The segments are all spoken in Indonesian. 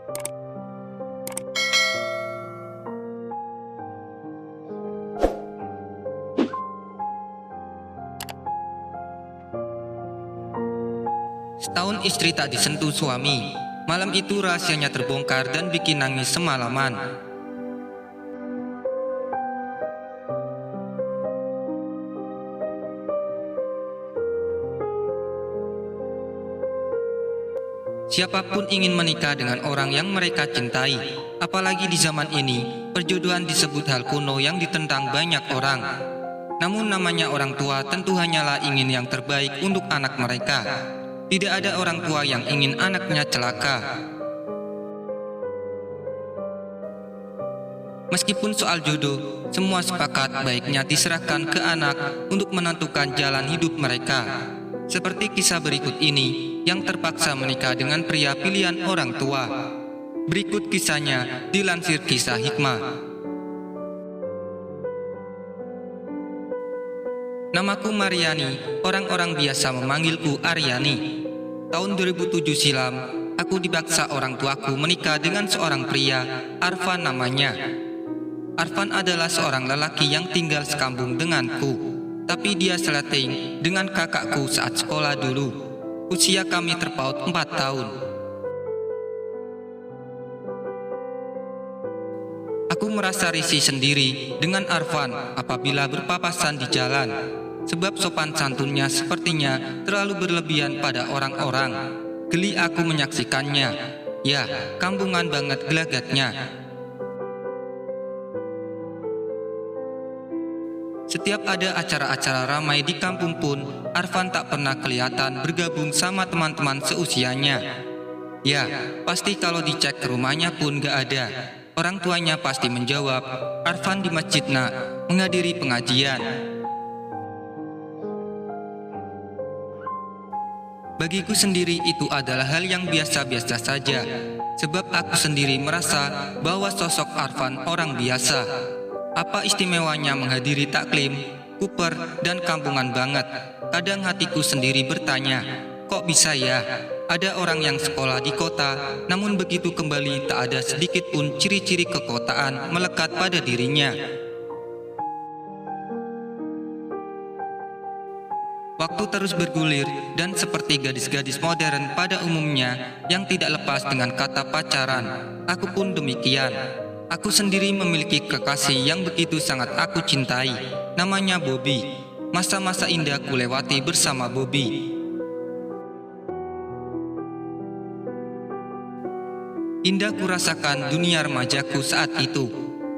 Setahun istri tak disentuh suami. Malam itu rahasianya terbongkar dan bikin nangis semalaman. Siapapun ingin menikah dengan orang yang mereka cintai. Apalagi di zaman ini, perjodohan disebut hal kuno yang ditentang banyak orang. Namun namanya orang tua tentu hanyalah ingin yang terbaik untuk anak mereka. Tidak ada orang tua yang ingin anaknya celaka. Meskipun soal jodoh, semua sepakat baiknya diserahkan ke anak untuk menentukan jalan hidup mereka. Seperti kisah berikut ini yang terpaksa menikah dengan pria pilihan orang tua. Berikut kisahnya dilansir Kisah Hikmah. Namaku Mariani, orang-orang biasa memanggilku Aryani. Tahun 2007 silam, aku dipaksa orang tuaku menikah dengan seorang pria, Arfan namanya. Arfan adalah seorang lelaki yang tinggal sekampung denganku, tapi dia seleting dengan kakakku saat sekolah dulu. Usia kami terpaut 4 tahun. Aku merasa risih sendiri dengan Arfan apabila berpapasan di jalan. Sebab sopan santunnya sepertinya terlalu berlebihan pada orang-orang. Geli aku menyaksikannya. Ya, kampungan banget gelagatnya. Setiap ada acara-acara ramai di kampung pun, Arfan tak pernah kelihatan bergabung sama teman-teman seusianya. Ya, pasti kalau dicek ke rumahnya pun gak ada. Orang tuanya pasti menjawab, Arfan di masjid nak, menghadiri pengajian. Bagiku sendiri itu adalah hal yang biasa-biasa saja. Sebab aku sendiri merasa bahwa sosok Arfan orang biasa. Apa istimewanya menghadiri taklim, kuper, dan kampungan banget? Kadang hatiku sendiri bertanya, kok bisa ya? Ada orang yang sekolah di kota, namun begitu kembali tak ada sedikit pun ciri-ciri kekotaan melekat pada dirinya. Waktu terus bergulir dan seperti gadis-gadis modern pada umumnya yang tidak lepas dengan kata pacaran, aku pun demikian. Aku sendiri memiliki kekasih yang begitu sangat aku cintai. Namanya Bobby. Masa-masa indah ku lewati bersama Bobby. Indah ku rasakan dunia remajaku saat itu.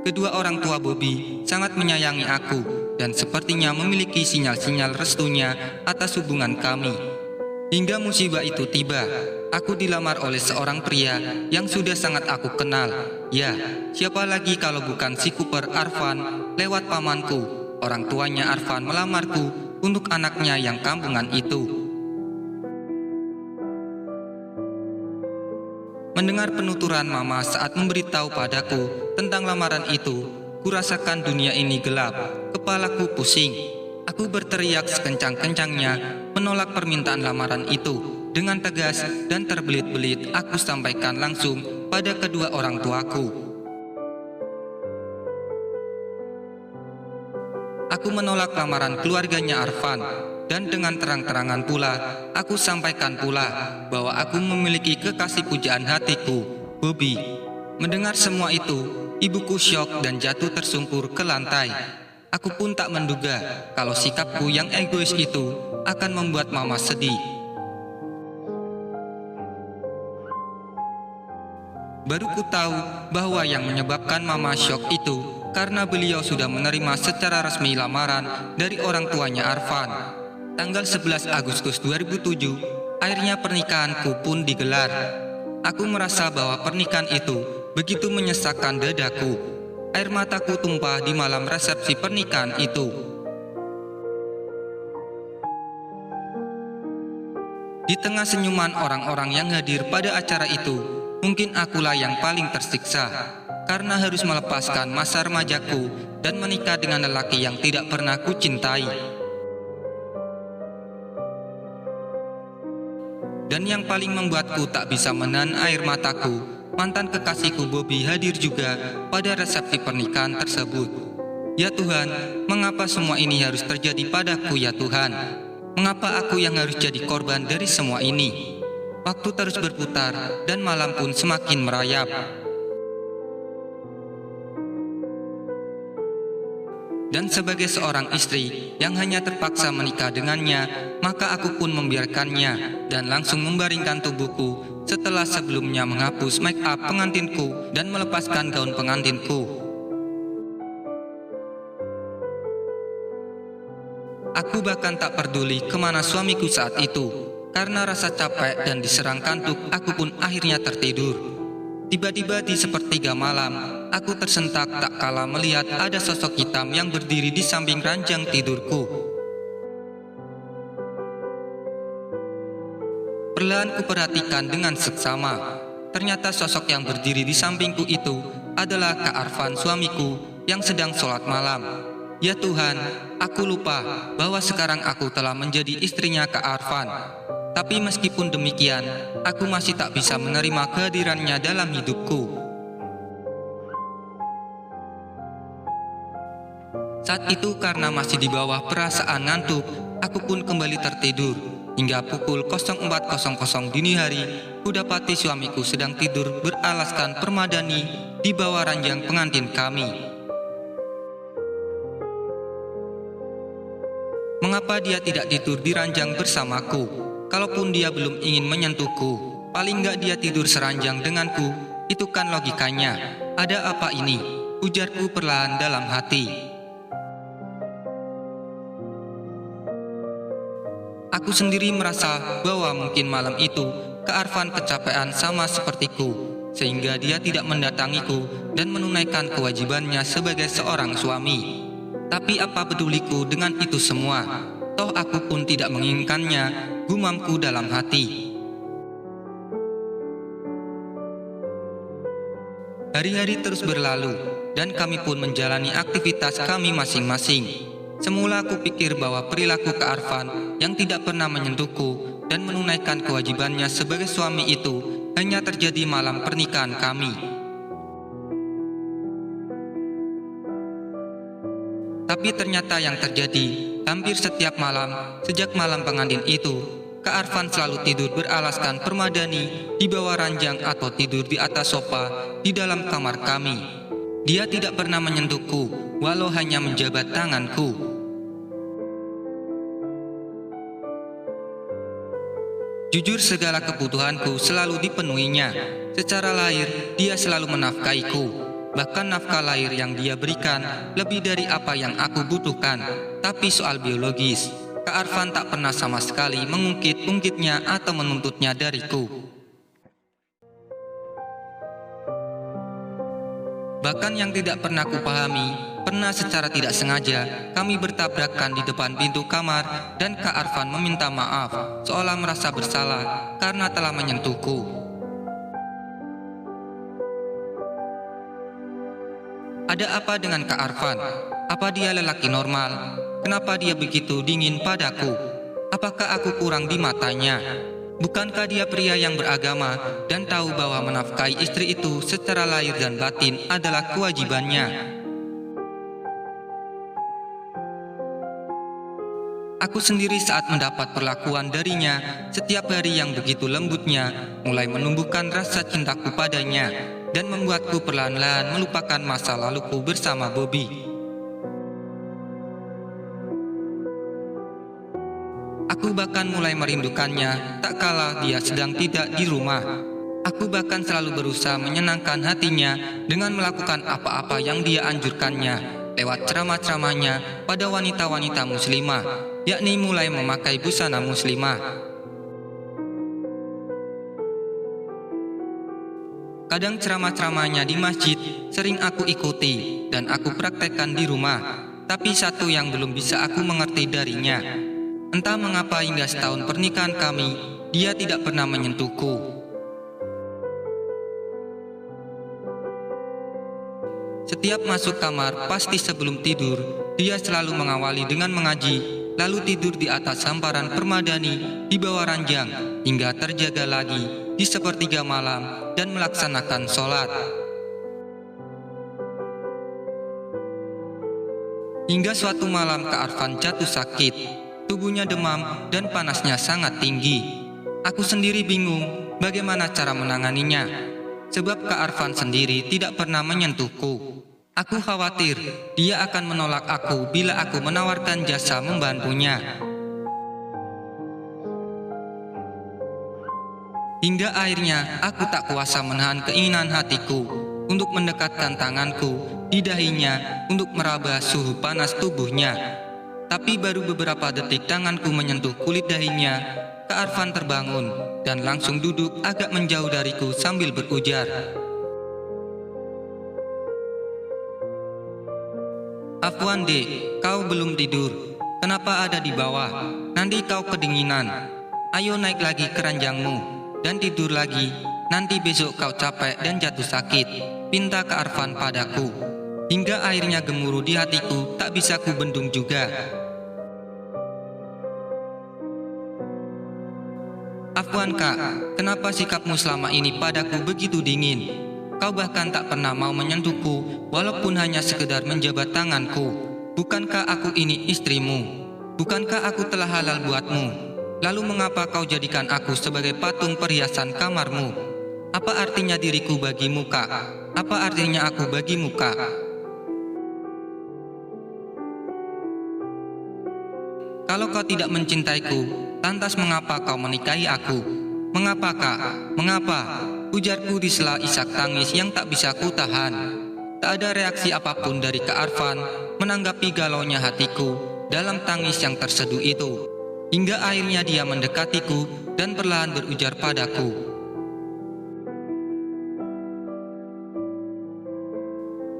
Kedua orang tua Bobby sangat menyayangi aku dan sepertinya memiliki sinyal-sinyal restunya atas hubungan kami. Hingga musibah itu tiba. Aku dilamar oleh seorang pria yang sudah sangat aku kenal. Ya, siapa lagi kalau bukan si Cooper Arfan lewat pamanku. Orang tuanya Arfan melamarku untuk anaknya yang kampungan itu. Mendengar penuturan mama saat memberitahu padaku tentang lamaran itu, kurasakan dunia ini gelap, kepalaku pusing. Aku berteriak sekencang-kencangnya menolak permintaan lamaran itu. Dengan tegas dan terbelit-belit aku sampaikan langsung pada kedua orang tuaku. Aku menolak lamaran keluarganya Arfan. Dan dengan terang-terangan pula, aku sampaikan pula bahwa aku memiliki kekasih pujaan hatiku, Bobby. Mendengar semua itu, ibuku syok dan jatuh tersungkur ke lantai. Aku pun tak menduga kalau sikapku yang egois itu akan membuat mama sedih. Baru ku tahu bahwa yang menyebabkan mama syok itu karena beliau sudah menerima secara resmi lamaran dari orang tuanya Arfan. Tanggal 11 Agustus 2007, akhirnya pernikahanku pun digelar. Aku merasa bahwa pernikahan itu begitu menyesakkan dadaku. Air mataku tumpah di malam resepsi pernikahan itu. Di tengah senyuman orang-orang yang hadir pada acara itu, mungkin akulah yang paling tersiksa. Karena harus melepaskan masa remajaku dan menikah dengan lelaki yang tidak pernah kucintai. Dan yang paling membuatku tak bisa menahan air mataku, mantan kekasihku Bobby hadir juga pada resepsi pernikahan tersebut. Ya Tuhan, mengapa semua ini harus terjadi padaku ya Tuhan? Mengapa aku yang harus jadi korban dari semua ini? Waktu terus berputar dan malam pun semakin merayap. Dan sebagai seorang istri yang hanya terpaksa menikah dengannya, maka aku pun membiarkannya dan langsung membaringkan tubuhku setelah sebelumnya menghapus make up pengantinku dan melepaskan gaun pengantinku. Aku bahkan tak peduli kemana suamiku saat itu. Karena rasa capek dan diserang kantuk, aku pun akhirnya tertidur. Tiba-tiba di sepertiga malam, aku tersentak tak kala melihat ada sosok hitam yang berdiri di samping ranjang tidurku. Perlahan kuperhatikan dengan seksama. Ternyata sosok yang berdiri di sampingku itu adalah Kak Arfan, suamiku yang sedang sholat malam. Ya Tuhan, aku lupa bahwa sekarang aku telah menjadi istrinya Kak Arfan. Tapi meskipun demikian, aku masih tak bisa menerima kehadirannya dalam hidupku. Saat itu karena masih di bawah perasaan ngantuk, aku pun kembali tertidur. Hingga pukul 04.00 dini hari, kudapati suamiku sedang tidur beralaskan permadani di bawah ranjang pengantin kami. Mengapa dia tidak tidur di ranjang bersamaku? Kalaupun dia belum ingin menyentuhku, paling nggak dia tidur seranjang denganku. Itu kan logikanya. Ada apa ini? Ujarku perlahan dalam hati. Aku sendiri merasa bahwa mungkin malam itu Kak Arfan kecapean sama sepertiku, sehingga dia tidak mendatangiku dan menunaikan kewajibannya sebagai seorang suami. Tapi apa peduliku dengan itu semua? Toh aku pun tidak menginginkannya, gumamku dalam hati. Hari-hari terus berlalu, dan kami pun menjalani aktivitas kami masing-masing. Semula aku pikir bahwa perilaku Kak Arfan yang tidak pernah menyentuhku dan menunaikan kewajibannya sebagai suami itu hanya terjadi malam pernikahan kami. Tapi ternyata yang terjadi hampir setiap malam sejak malam pengantin itu, Kak Arfan selalu tidur beralaskan permadani di bawah ranjang atau tidur di atas sofa di dalam kamar kami. Dia tidak pernah menyentuhku, walau hanya menjabat tanganku. Jujur segala kebutuhanku selalu dipenuhinya. Secara lahir, dia selalu menafkahiku. Bahkan nafkah lahir yang dia berikan lebih dari apa yang aku butuhkan. Tapi soal biologis, Kak Arfan tak pernah sama sekali mengungkit-ungkitnya atau menuntutnya dariku. Bahkan yang tidak pernah kupahami, pernah secara tidak sengaja kami bertabrakan di depan pintu kamar dan Kak Arfan meminta maaf seolah merasa bersalah karena telah menyentuhku. Ada apa dengan Kak Arfan? Apa dia lelaki normal? Kenapa dia begitu dingin padaku? Apakah aku kurang di matanya? Bukankah dia pria yang beragama dan tahu bahwa menafkahi istri itu secara lahir dan batin adalah kewajibannya? Aku sendiri saat mendapat perlakuan darinya setiap hari yang begitu lembutnya, mulai menumbuhkan rasa cintaku padanya dan membuatku perlahan-lahan melupakan masa laluku bersama Bobby. Aku bahkan mulai merindukannya tak kala dia sedang tidak di rumah. Aku bahkan selalu berusaha menyenangkan hatinya dengan melakukan apa-apa yang dia anjurkannya lewat ceramah-ceramahnya pada wanita-wanita muslimah, yakni mulai memakai busana muslimah. Kadang ceramah-ceramahnya di masjid sering aku ikuti dan aku praktekkan di rumah. Tapi satu yang belum bisa aku mengerti darinya, entah mengapa hingga setahun pernikahan kami, dia tidak pernah menyentuhku. Setiap masuk kamar, pasti sebelum tidur, dia selalu mengawali dengan mengaji, lalu tidur di atas hamparan permadani di bawah ranjang, hingga terjaga lagi di sepertiga malam dan melaksanakan sholat. Hingga suatu malam Kak Arfan jatuh sakit, tubuhnya demam dan panasnya sangat tinggi. Aku sendiri bingung bagaimana cara menanganinya, sebab Kak Arfan sendiri tidak pernah menyentuhku. Aku khawatir dia akan menolak aku bila aku menawarkan jasa membantunya. Hingga akhirnya aku tak kuasa menahan keinginan hatiku untuk mendekatkan tanganku di dahinya untuk meraba suhu panas tubuhnya. Tapi baru beberapa detik tanganku menyentuh kulit dahinya, Kak Arfan terbangun dan langsung duduk agak menjauh dariku sambil berujar, "Afwan dek, kau belum tidur. Kenapa ada di bawah? Nanti kau kedinginan. Ayo naik lagi ke ranjangmu dan tidur lagi. Nanti besok kau capek dan jatuh sakit," pinta Kak Arfan padaku. Hingga akhirnya gemuruh di hatiku tak bisa ku bendung juga. "Afwan Kak, kenapa sikapmu selama ini padaku begitu dingin? Kau bahkan tak pernah mau menyentuhku walaupun hanya sekedar menjabat tanganku. Bukankah aku ini istrimu? Bukankah aku telah halal buatmu? Lalu mengapa kau jadikan aku sebagai patung perhiasan kamarmu? Apa artinya diriku bagimu Kak? Apa artinya aku bagimu Kak? Kalau kau tidak mencintaiku, lantas mengapa kau menikahi aku? Mengapa Kak? Mengapa?" Ujarku di sela isak tangis yang tak bisa kutahan. Tak ada reaksi apapun dari Kak Arfan menanggapi galaunya hatiku dalam tangis yang terseduh itu. Hingga akhirnya dia mendekatiku dan perlahan berujar padaku,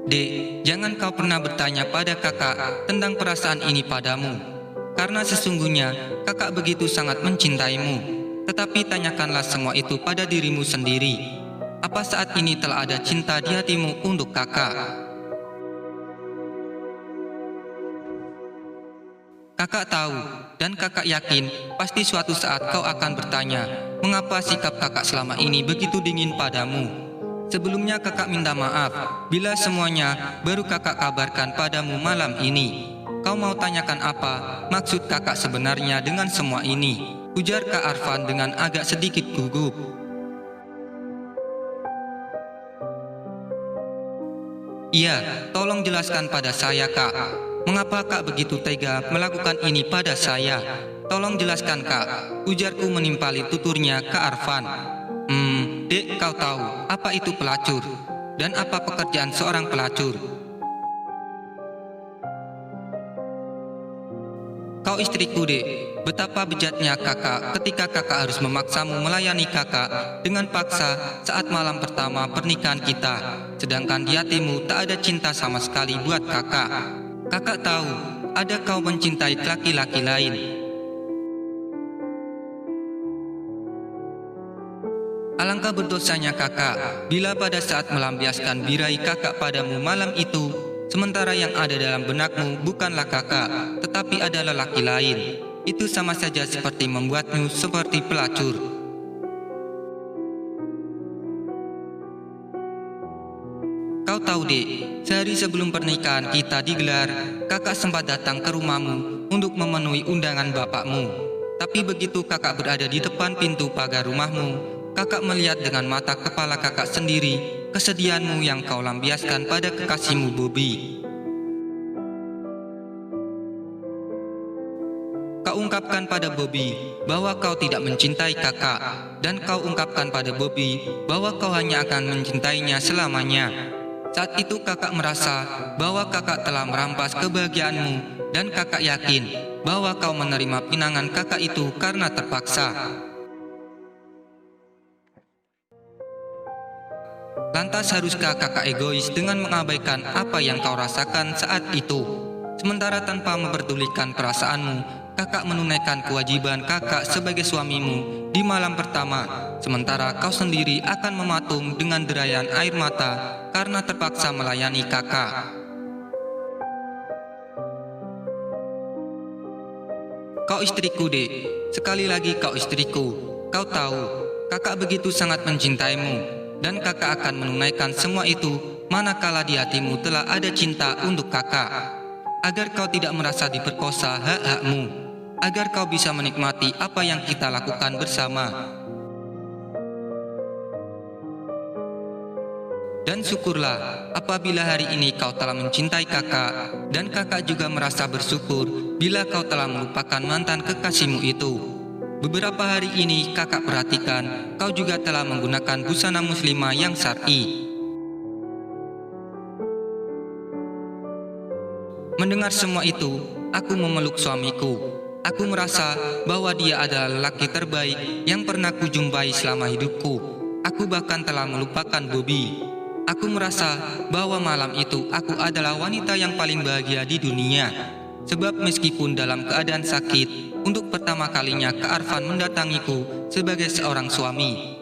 "Dek, jangan kau pernah bertanya pada kakak tentang perasaan ini padamu. Karena sesungguhnya kakak begitu sangat mencintaimu. Tetapi tanyakanlah semua itu pada dirimu sendiri. Apa saat ini telah ada cinta di hatimu untuk kakak? Kakak tahu dan kakak yakin pasti suatu saat kau akan bertanya, mengapa sikap kakak selama ini begitu dingin padamu. Sebelumnya kakak minta maaf bila semuanya baru kakak kabarkan padamu malam ini. Kau mau tanyakan apa maksud kakak sebenarnya dengan semua ini?" Ujar Kak Arfan dengan agak sedikit gugup. "Iya, tolong jelaskan pada saya Kak. Mengapa Kak begitu tega melakukan ini pada saya? Tolong jelaskan Kak," ujarku menimpali tuturnya Kak Arfan. Dek, kau tahu apa itu pelacur? Dan apa pekerjaan seorang pelacur?" "Kau istriku dek. Betapa bejatnya kakak ketika kakak harus memaksamu melayani kakak dengan paksa saat malam pertama pernikahan kita. Sedangkan di hatimu tak ada cinta sama sekali buat kakak. Kakak tahu ada kau mencintai laki-laki lain. Alangkah berdosanya kakak bila pada saat melampiaskan birahi kakak padamu malam itu, sementara yang ada dalam benakmu bukanlah kakak, tetapi adalah laki lain. Itu sama saja seperti membuatmu seperti pelacur." "Kau tahu dek, sehari sebelum pernikahan kita digelar, kakak sempat datang ke rumahmu untuk memenuhi undangan bapakmu. Tapi begitu kakak berada di depan pintu pagar rumahmu, kakak melihat dengan mata kepala kakak sendiri kesedihanmu yang kau lampiaskan pada kekasihmu Bobby. Kau ungkapkan pada Bobby bahwa kau tidak mencintai kakak, dan kau ungkapkan pada Bobby bahwa kau hanya akan mencintainya selamanya. Saat itu kakak merasa bahwa kakak telah merampas kebahagiaanmu, dan kakak yakin bahwa kau menerima pinangan kakak itu karena terpaksa. Lantas haruskah kakak egois dengan mengabaikan apa yang kau rasakan saat itu? Sementara tanpa memperdulikan perasaanmu, kakak menunaikan kewajiban kakak sebagai suamimu di malam pertama, sementara kau sendiri akan mematung dengan derayan air mata karena terpaksa melayani kakak. Kau istriku dek, sekali lagi kau istriku. Kau tahu, Kakak begitu sangat mencintaimu, dan kakak akan menunaikan semua itu manakala di hatimu telah ada cinta untuk kakak, agar kau tidak merasa diperkosa hak-hakmu, agar kau bisa menikmati apa yang kita lakukan bersama. Dan syukurlah apabila hari ini kau telah mencintai kakak, dan kakak juga merasa bersyukur bila kau telah melupakan mantan kekasihmu itu. Beberapa hari ini kakak perhatikan kau juga telah menggunakan busana muslimah yang syar'i. Mendengar semua itu, aku memeluk suamiku. Aku merasa bahwa dia adalah lelaki terbaik yang pernah kujumpai selama hidupku. Aku bahkan telah melupakan Bobby. Aku merasa bahwa malam itu aku adalah wanita yang paling bahagia di dunia. Sebab meskipun dalam keadaan sakit, untuk pertama kalinya Kak Arfan mendatangiku sebagai seorang suami.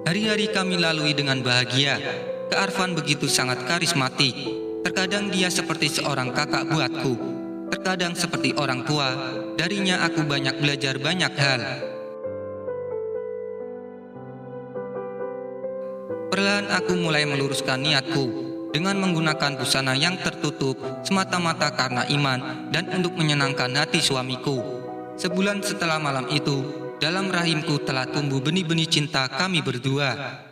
Hari-hari kami lalui dengan bahagia. Kak Arfan begitu sangat karismatik. Terkadang dia seperti seorang kakak buatku. Terkadang seperti orang tua. Darinya aku banyak belajar banyak hal. Perlahan aku mulai meluruskan niatku dengan menggunakan busana yang tertutup semata-mata karena iman dan untuk menyenangkan hati suamiku. Sebulan setelah malam itu, dalam rahimku telah tumbuh benih-benih cinta kami berdua.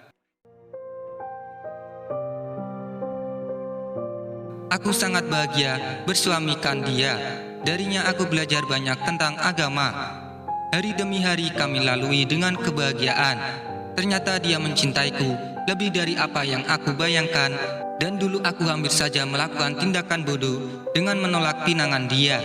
Aku sangat bahagia bersuamikan dia. Darinya aku belajar banyak tentang agama. Hari demi hari kami lalui dengan kebahagiaan. Ternyata dia mencintaiku lebih dari apa yang aku bayangkan, dan dulu aku hampir saja melakukan tindakan bodoh dengan menolak pinangan dia.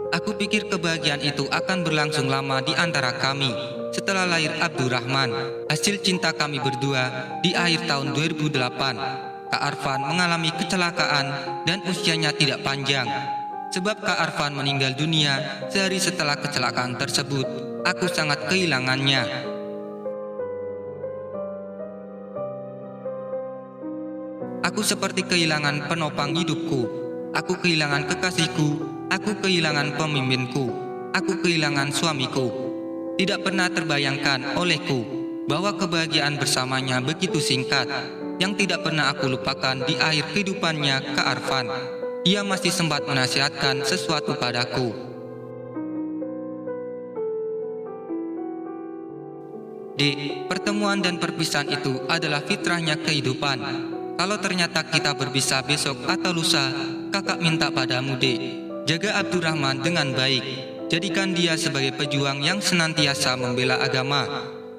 Aku pikir kebahagiaan itu akan berlangsung lama di antara kami. Setelah lahir Abdurrahman, hasil cinta kami berdua, di akhir tahun 2008, Kak Arfan mengalami kecelakaan dan usianya tidak panjang. Sebab Kak Arfan meninggal dunia sehari setelah kecelakaan tersebut, aku sangat kehilangannya. Aku seperti kehilangan penopang hidupku. Aku kehilangan kekasihku. Aku kehilangan pemimpinku. Aku kehilangan suamiku. Tidak pernah terbayangkan olehku bahwa kebahagiaan bersamanya begitu singkat. Yang tidak pernah aku lupakan di akhir kehidupannya Kak Arfan. Ia masih sempat menasihatkan sesuatu padaku. Dek, pertemuan dan perpisahan itu adalah fitrahnya kehidupan. Kalau ternyata kita berpisah besok atau lusa, kakak minta padamu, Dek, jaga Abdurrahman dengan baik. Jadikan dia sebagai pejuang yang senantiasa membela agama,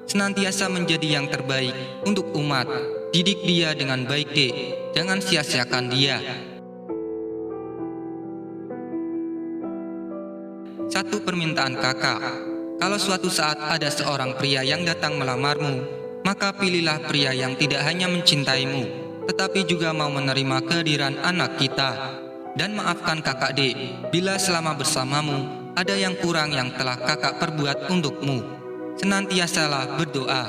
senantiasa menjadi yang terbaik untuk umat. Didik dia dengan baik, Dek. Jangan sia-siakan dia. Satu permintaan kakak. Kalau suatu saat ada seorang pria yang datang melamarmu, maka pilihlah pria yang tidak hanya mencintaimu, tetapi juga mau menerima kehadiran anak kita. Dan maafkan kakak, Dek, bila selama bersamamu ada yang kurang yang telah kakak perbuat untukmu. Senantiasalah berdoa.